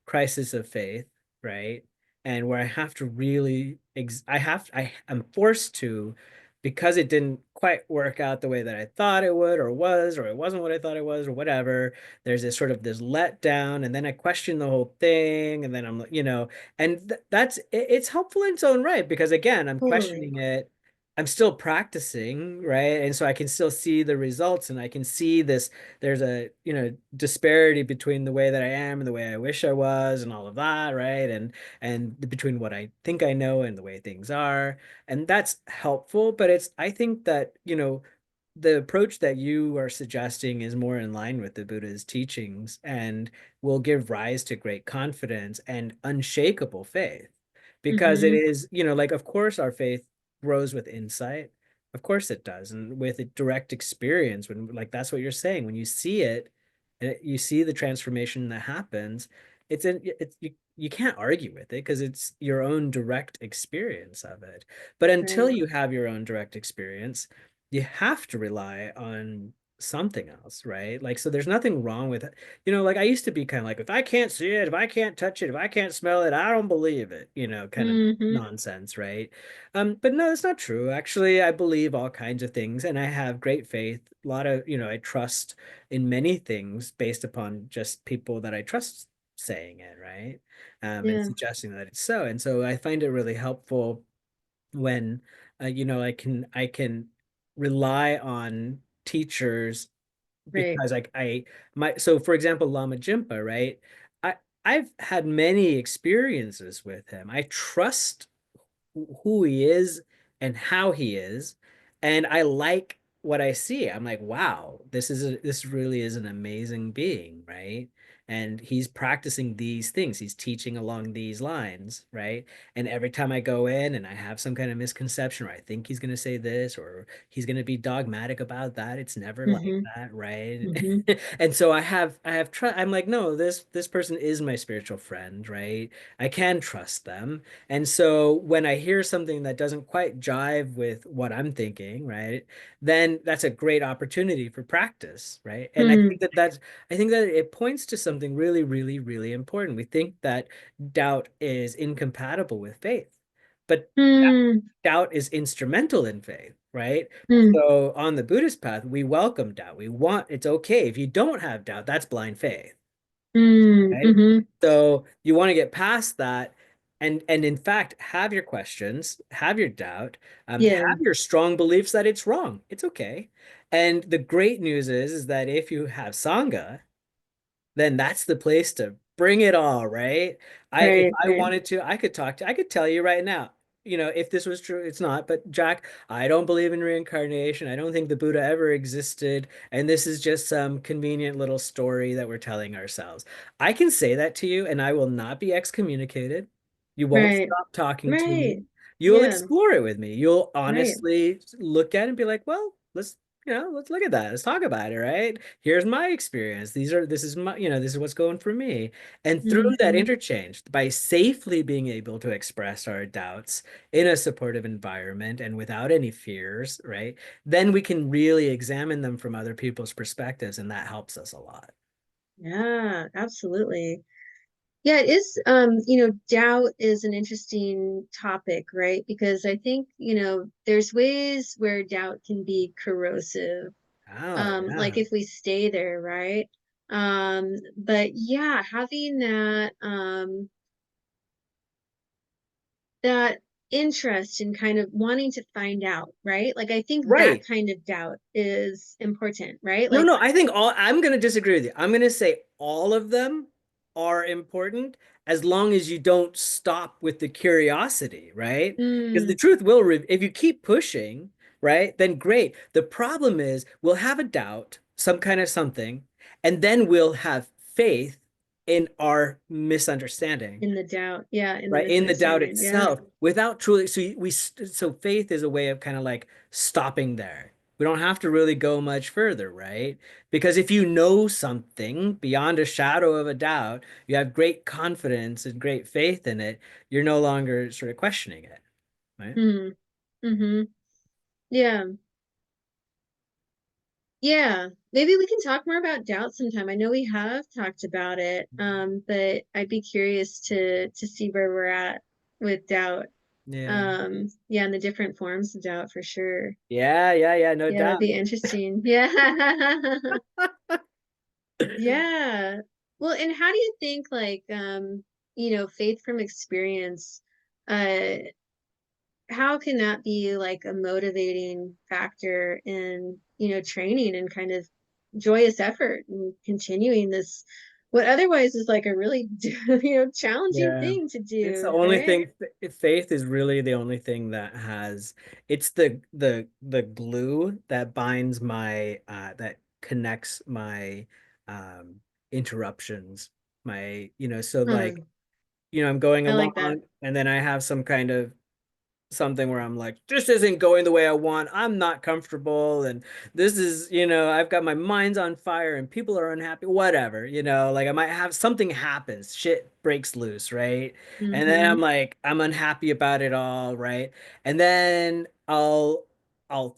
crisis of faith, right? And where I have to really I am forced to, because it didn't quite work out the way that I thought it would or was, or it wasn't what I thought it was, or whatever. There's this sort of this letdown, and then I question the whole thing, and then and it's helpful in its own right because again, I'm Totally. questioning it. I'm still practicing, right? And so I can still see the results, and I can see this, there's a, disparity between the way that I am and the way I wish I was and all of that, right? And between what I think I know and the way things are. And that's helpful, but I think that, the approach that you are suggesting is more in line with the Buddha's teachings and will give rise to great confidence and unshakable faith. Because it Mm-hmm. is, like, of course, our faith grows with insight. Of course it does. And with a direct experience, when, like, that's what you're saying, when you see it, you see the transformation that happens, you can't argue with it because it's your own direct experience of it. But until Right. you have your own direct experience, you have to rely on something else, right? Like, so there's nothing wrong with it. Like, I used to be kind of like, if I can't see it, if I can't touch it, if I can't smell it, I don't believe it, kind of Mm-hmm. nonsense, right? But no, that's not true. Actually, I believe all kinds of things, and I have great faith. A lot of, I trust in many things based upon just people that I trust saying it, right? And Yeah. suggesting that it's so. And so I find it really helpful when I can rely on teachers Right. because so for example, Lama Jimpa, right? I I've had many experiences with him. I trust who he is and how he is, and I like what I see. I'm like, wow, this really is an amazing being, right? And he's practicing these things. He's teaching along these lines, right? And every time I go in and I have some kind of misconception, or I think he's going to say this, or he's going to be dogmatic about that, it's never like Mm-hmm. that, right? Mm-hmm. And so I'm like, no, this person is my spiritual friend, right? I can trust them. And so when I hear something that doesn't quite jive with what I'm thinking, right, then that's a great opportunity for practice, right? And Hmm. I think that it points to something really, really, really important. We think that doubt is incompatible with faith, but Hmm. doubt is instrumental in faith, right? Hmm. So on the Buddhist path, we welcome doubt. It's okay. If you don't have doubt, that's blind faith, Hmm. right? Mm-hmm. So you want to get past that and in fact have your questions, have your doubt, Yeah. have your strong beliefs that it's wrong. It's okay. And the great news is that if you have Sangha, then that's the place to bring it all, right? If Right. I Right. wanted to, I could tell you right now, if this was true, it's not, but Jack, I don't believe in reincarnation. I don't think the Buddha ever existed, and this is just some convenient little story that we're telling ourselves. I can say that to you, and I will not be excommunicated. You won't Right. stop talking to me. Right. You'll Yeah. explore it with me. You'll Right. honestly look at it and be like, well, let's look at that. Let's talk about it, right? Here's my experience. This is my, this is what's going for me. And through that Mm-hmm. interchange, by safely being able to express our doubts in a supportive environment and without any fears, right? Then we can really examine them from other people's perspectives, and that helps us a lot. Yeah, absolutely. Yeah, it is, doubt is an interesting topic, right? Because I think, there's ways where doubt can be corrosive, Oh, like yeah. if we stay there, right? But yeah, having that interest in kind of wanting to find out, right? Like I think that Right. kind of doubt is important, right? No, Like, no, I think I'm going to disagree with you. I'm going to say all of them are important as long as you don't stop with the curiosity, right? Because the mm, truth if you keep pushing, right, then great. The problem is we'll have a doubt, some kind of something, and then we'll have faith in our misunderstanding, in the doubt, yeah, in the right, in the doubt misunderstanding, yeah. itself without truly, so faith is a way of kind of like stopping there. We don't have to really go much further, right? Because if you know something beyond a shadow of a doubt, you have great confidence and great faith in it, you're no longer sort of questioning it, right? Mm, mm-hmm. Yeah. Yeah, maybe we can talk more about doubt sometime. I know we have talked about it, but I'd be curious to see where we're at with doubt. Yeah. Yeah, and the different forms of doubt for sure. Yeah, yeah, yeah, no Yeah, that'd doubt. be interesting. Yeah. Yeah. Well, and how do you think faith from experience, uh, how can that be like a motivating factor in, training and kind of joyous effort and continuing this, what otherwise is like a really, challenging Yeah. thing to It's the do, only right? thing, faith is really the only thing that has, it's the glue that binds my that connects my um interruptions. My, so like, Hmm, I'm going I like that. along and then I have some kind of something where I'm like, this isn't going the way I want. I'm not comfortable. And this is, I've got my mind's on fire and people are unhappy, whatever, like I might have something happens, shit breaks loose, right? And then I'm Hmm. like, I'm unhappy about it all, right? And then I'll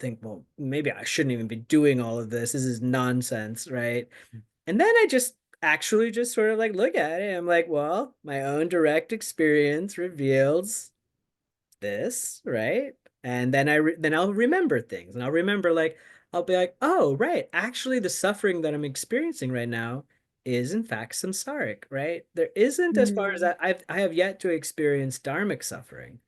think, well, maybe I shouldn't even be doing all of this. This is nonsense, right? And then I just actually just sort of like look at it. I'm like, well, my own direct experience reveals this, right? And then then I'll remember things, and I'll remember like I'll be like, oh, right, actually the suffering that I'm experiencing right now is in fact samsaric, right? There isn't, as far as Mm, I have yet to experience dharmic suffering.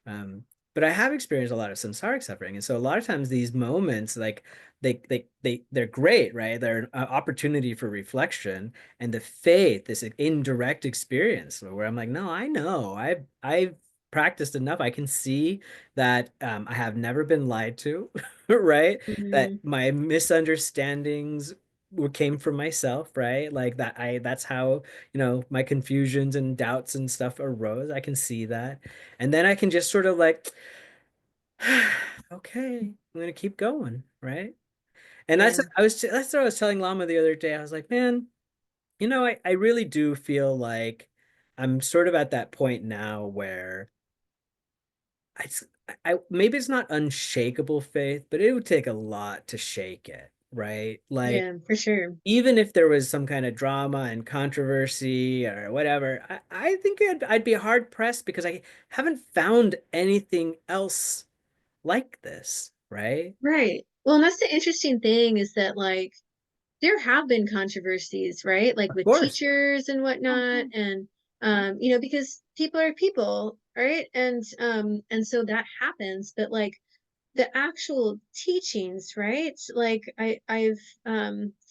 Um, but I have experienced a lot of samsaric suffering, and so a lot of times these moments, like they're great, right? They're an opportunity for reflection and the faith, this indirect experience where I'm like, no, I know, I've practiced enough. I can see that I have never been lied to, right? That mhm. my misunderstandings came from myself, right? Like that that's how, my confusions and doubts and stuff arose. I can see that. And then I can just sort of like, okay, I'm gonna keep going, right? And Yeah, that's what I was telling Lama the other day. I was like, man, I really do feel like I'm sort of at that point now where I, maybe it's not unshakable faith, but it would take a lot to shake it, right? Like, yeah, for sure. even if there was some kind of drama and controversy or whatever, I think I'd be hard pressed because I haven't found anything else like this, right? Right. Well, and that's the interesting thing is that like there have been controversies, right? Like Of with course. teachers and whatnot, and because people are people, right? And so that happens, but like the actual teachings, right? Like I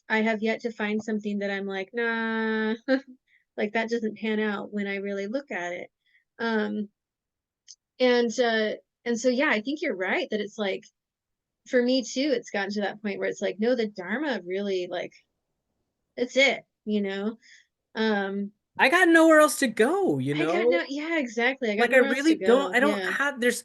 have yet to find something that I'm like, nah, like that doesn't pan out when I really look at it. Um, and so yeah, I think you're right that it's like for me too, it's gotten to that point where it's like, no, the Dharma really like it's it, you know? Um, I got nowhere else to go, you I got know? no, yeah, exactly. I got Like I nowhere else really to don't, go. I don't Yeah. have, there's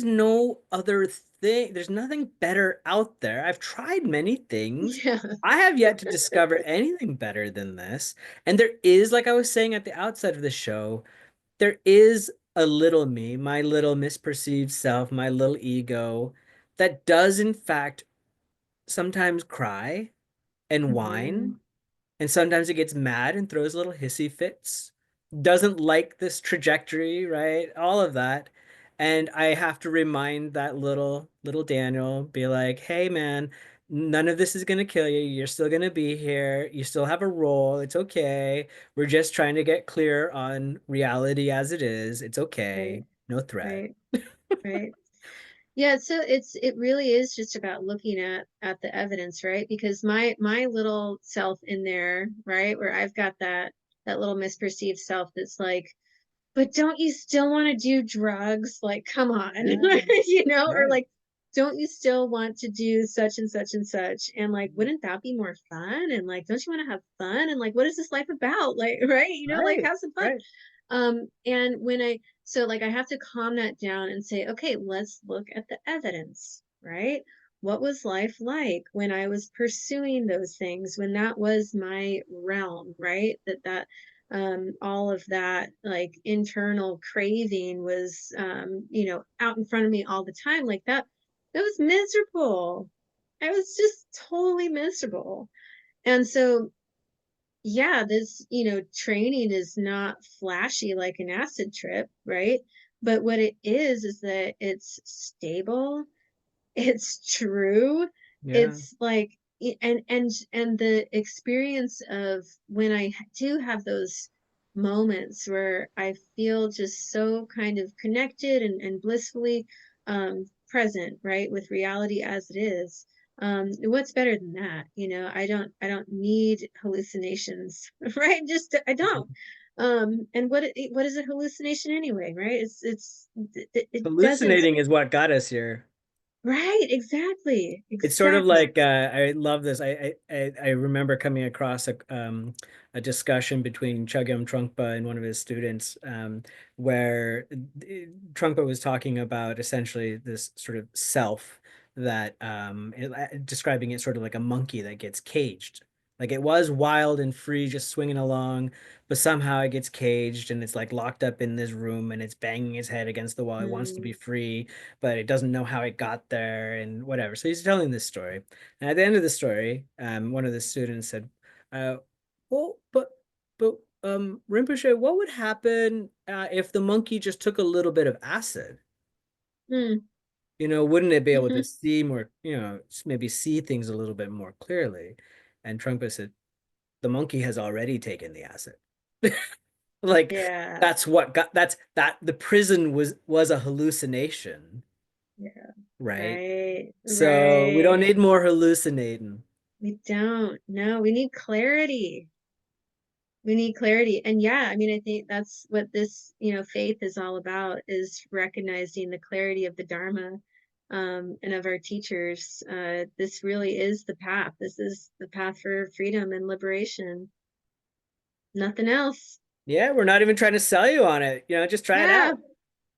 no other thing. There's nothing better out there. I've tried many things. Yeah. I have yet to discover anything better than this. And there is, like I was saying at the outset of the show, there is a little me, my little misperceived self, my little ego, that does in fact sometimes cry and whine, Hmm. and sometimes it gets mad and throws little hissy fits, doesn't like this trajectory, right? All of that. And I have to remind that little Daniel, be like, hey man, none of this is gonna kill you. You're still gonna be here. You still have a role. It's okay. We're just trying to get clear on reality as it is. It's Right. okay. No threat. Right. Right. Yeah, so it really is just about looking at the evidence, right? Because my little self in there, right, where I've got that little misperceived self that's like, but don't you still want to do drugs? Like, come on, Yeah, or right, like, don't you still want to do such and such and such? And like, mm, wouldn't that be more fun? And like, don't you want to have fun? And like, what is this life about? Like, right? Like right, have some fun. right. And when so like I have to calm that down and say, okay, let's look at the evidence, right? What was life like when I was pursuing those things, when that was my realm, right? All of that like internal craving was out in front of me all the time. Like that was miserable. I was just totally miserable. And so yeah, this, training is not flashy like an acid trip, right? But what it is that it's stable, it's true, Yeah. it's like, and the experience of when I do have those moments where I feel just so kind of connected and blissfully present, right, with reality as it is. What's better than that? I don't need hallucinations, right? Just I don't. And what is a hallucination anyway, right? It doesn't. Hallucinating is what got us here. Right, exactly, It's sort of exactly. like I love this. I remember coming across a discussion between Chogyam Trungpa and one of his students, where Trungpa was talking about essentially this sort of self that describing it sort of like a monkey that gets caged. Like it was wild and free, just swinging along, but somehow it gets caged and it's like locked up in this room and it's banging its head against the wall. It wants to be Mm, free, but it doesn't know how it got there and whatever. So he's telling this story. And at the end of the story, one of the students said, uh, well, but Rinpoche, what would happen if the monkey just took a little bit of acid? mm, Wouldn't it be able to hmm. see more, maybe see things a little bit more clearly? And Trungpa said, the monkey has already taken the acid. Like Yeah, that's what got that the prison was a hallucination, yeah, right? right, So we don't right. need more hallucinating. We don't. No, we need clarity. We need clarity. And yeah, I mean, I think that's what this, faith is all about, is recognizing the clarity of the Dharma, and of our teachers. This really is the path. This is the path for freedom and liberation. Nothing else. Yeah, we're not even trying to sell you on it. Just try it Yeah, out.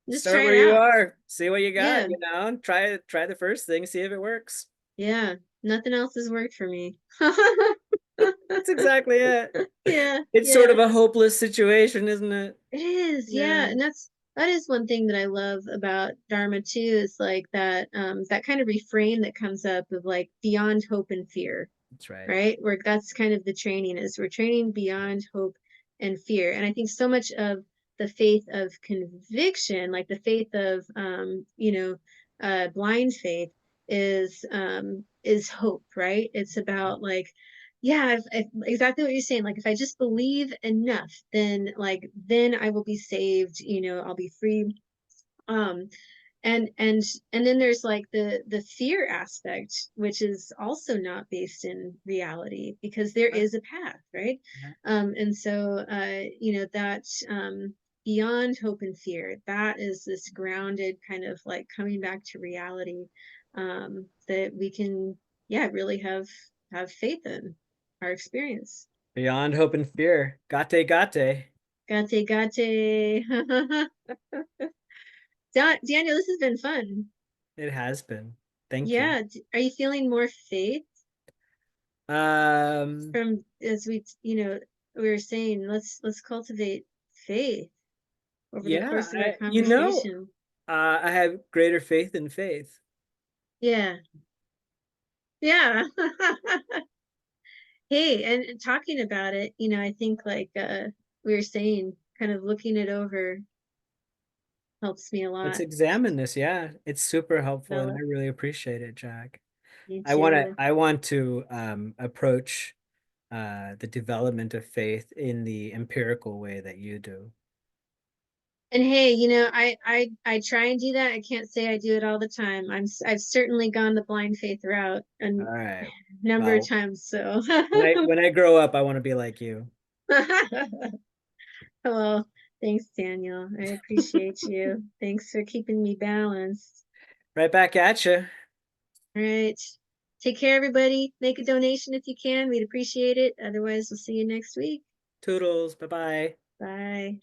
just Start try it where you out. are. See what you got, Yeah, Try the first thing, see if it works. yeah. Nothing else has worked for me. That's exactly it. Yeah, It's sort yeah. of a hopeless situation, isn't it? It is, yeah, Yeah, and that is one thing that I love about Dharma too, is like that kind of refrain that comes up of like beyond hope and fear, that's right. right? Where that's kind of the training, is we're training beyond hope and fear. And I think so much of the faith of conviction, like the faith of blind faith, is hope, right? It's about like, yeah, exactly what you're saying. Like if I just believe enough, then I will be saved, I'll be free. Um, and then there's like the fear aspect, which is also not based in reality, because there is a path, right? Yeah. And so that beyond hope and fear, that is this grounded kind of like coming back to reality, that we can, yeah, really have faith in our experience. Beyond hope and fear. Gate gate. Gate gate. Daniel, this has been fun. It has been. Thank you. Yeah. Are you feeling more faith Um, from, as we were saying, let's cultivate faith over the yeah, course of our conversation. I have greater faith in faith. Yeah. Yeah. Hey, and talking about it, I think like we were saying, kind of looking it over helps me a Let's lot. examine this. Yeah, it's super helpful and I Develop. really appreciate it, Jack. Me too. I want to approach the development of faith in the empirical way that you do. And hey, I try and do that. I can't say I do it all the time. I've certainly gone the blind faith route a All right. number of Well, times, so. when I grow up, I want to be like you. Well, thanks, Daniel. I appreciate you. Thanks for keeping me balanced. Right back at you. All right. Take care, everybody. Make a donation if you can. We'd appreciate it. Otherwise, we'll see you next week. Toodles. Bye bye. Bye.